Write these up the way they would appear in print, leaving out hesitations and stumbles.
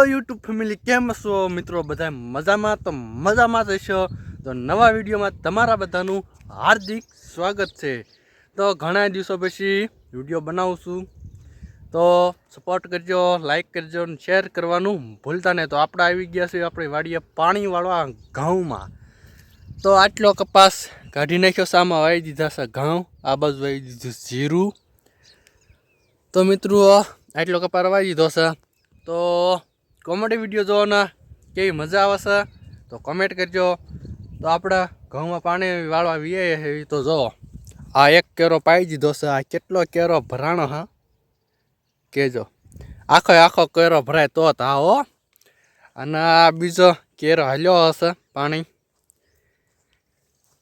Hello YouTube family, કેમ છો મિત્રો? બધા મજામાં? તો મજામાં જ હશો. તો નવા વિડીયોમાં તમારા બધાનું હાર્દિક સ્વાગત છે. તો ઘણા દિવસો પછી વિડીયો બનાવું છું, તો સપોર્ટ કરજો, લાઈક કરજો અને શેર કરવાનું ભૂલતા નહીં. તો આપણે આવી ગયા છીએ આપણી વાડીએ પાણી વાળવા ઘઉંમાં. તો આટલો કપાસ કાઢી નાખ્યો, સામાં વાવી દીધા છે ઘઉં, આ બાજુ વાવી દીધું જીરું. તો મિત્રો આટલો કપાસ વાવી દીધો છે. તો કોમેડી વિડીયો જોવાના કેવી મજા આવે છે તો કમેન્ટ કરજો. તો આપણે ઘઉંમાં પાણી વાળવા વીએ એવી તો જો આ એક કેરો પાઈ દીધો છે. આ કેટલો કેરો ભરાણો હા કહેજો. આખો કેરો ભરાય તો હા હો. અને આ બીજો કેરો હાલ્યો હશે પાણી.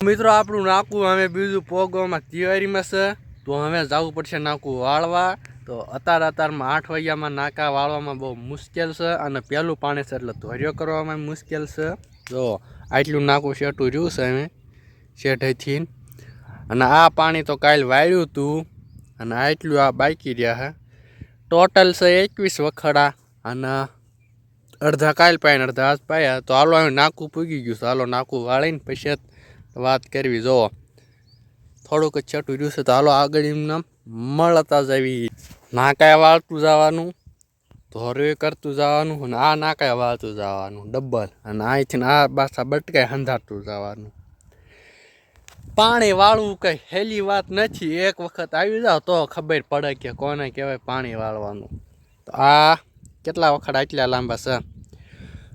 મિત્રો આપણું નાકું હવે બીજું પોગવામાં તૈયારીમાં છે. તો હવે જવું પડશે નાકું વાળવા. તો અત્યારમાં 8 વાગ્યામાં નાકા વાળવામાં બહુ મુશ્કેલ છે, અને પહેલું પાણી છે એટલે ધોર્યો કરવામાં મુશ્કેલ છે. જો આટલું નાકું શેઠું રહ્યું છે હવે શેઠેથી. અને આ પાણી તો કાલે વાળ્યું હતું, અને આટલું આ બાકી રહ્યા છે. ટોટલ છે 21 વખડા, અને અડધા કાલ પાય અડધા આજ પાયા. તો હાલો હવે નાકું પૂગી ગયું છે. હાલો નાકું વાળીને પછી વાત કરવી. જો થોડુંક જ છેટું રહ્યું છે, તો હાલો આગળ એમને મળતા જ આવી. નાકાએ વાળતું જવાનું, ધોરવે કરતું જવાનું, અને આ નાકાએ વાળતું જવાનું ડબલ, અને અહીંથી આ પાછા બટકાય હંધારતું જવાનું. પાણી વાળવું કંઈ હેલી વાત નથી. એક વખત આવી જાવ તો ખબર પડે કે કોને કહેવાય પાણી વાળવાનું. તો આ કેટલા વખત આટલા લાંબા છે.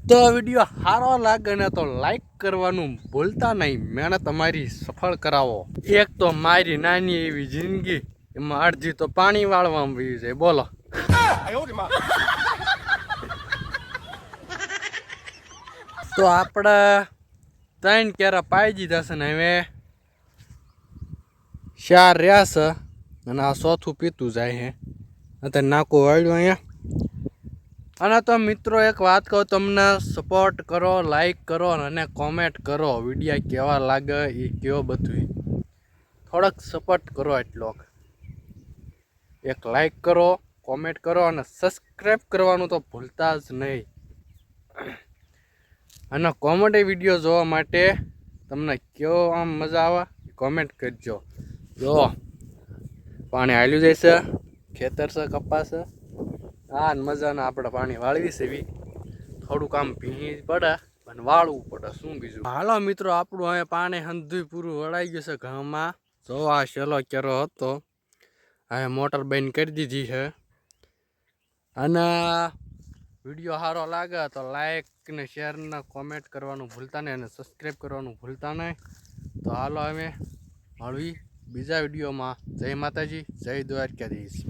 તો વિડીયો સારો લાગે ને તો લાઈક કરવાનું ભૂલતા નહીં. મહેનત તમારી સફળ કરાવો. એક તો મારી નાની એવી જિંદગી, એમાં અડધી તો પાણી વાળવામાં વહી જાય. બોલો. તો આપણે 3 કેરા પાઈ દીધા છે ને હવે 4 રહ્યા છે, અને આ ચોથું પીતું જાય છે. અત્યારે નાકું વાળ્યું અહીંયા. અને તો મિત્રો એક વાત કહું, તમને સપોર્ટ કરો, લાઈક કરો અને કોમેન્ટ કરો. વિડીયો કેવા લાગે એ કયો બધું. થોડોક સપોર્ટ કરો. એટલો એક લાઈક કરો, કોમેન્ટ કરો અને સબસ્ક્રાઈબ કરવાનું તો ભૂલતા જ નહીં. અને કોમેડી વિડીયો જોવા માટે તમને કેવો આમ મજા આવે કોમેન્ટ કરજો. જો પાણી હાલ્યું જાય છે, ખેતર છે, કપાસ છે. હા મજાના આપણે પાણી વાળવી છે. થોડુંક આમ ભીંજ પડે અને વાળવું પડે, શું બીજું. હાલો મિત્રો, આપણું હવે પાણી હંધું પૂરું વળાઈ ગયું છે ઘઉંમાં. જો આ છેલ્લો કેરો હતો, હવે મોટર બંધ કરી દીધી છે. અને વિડીયો સારો લાગે તો લાઈક ને શેર ને કોમેન્ટ કરવાનું ભૂલતા નહીં, અને સબસ્ક્રાઈબ કરવાનું ભૂલતા નહીં. તો હાલો હવે મળવી બીજા વિડીયોમાં. જય માતાજી, જય દ્વારકાધીશ.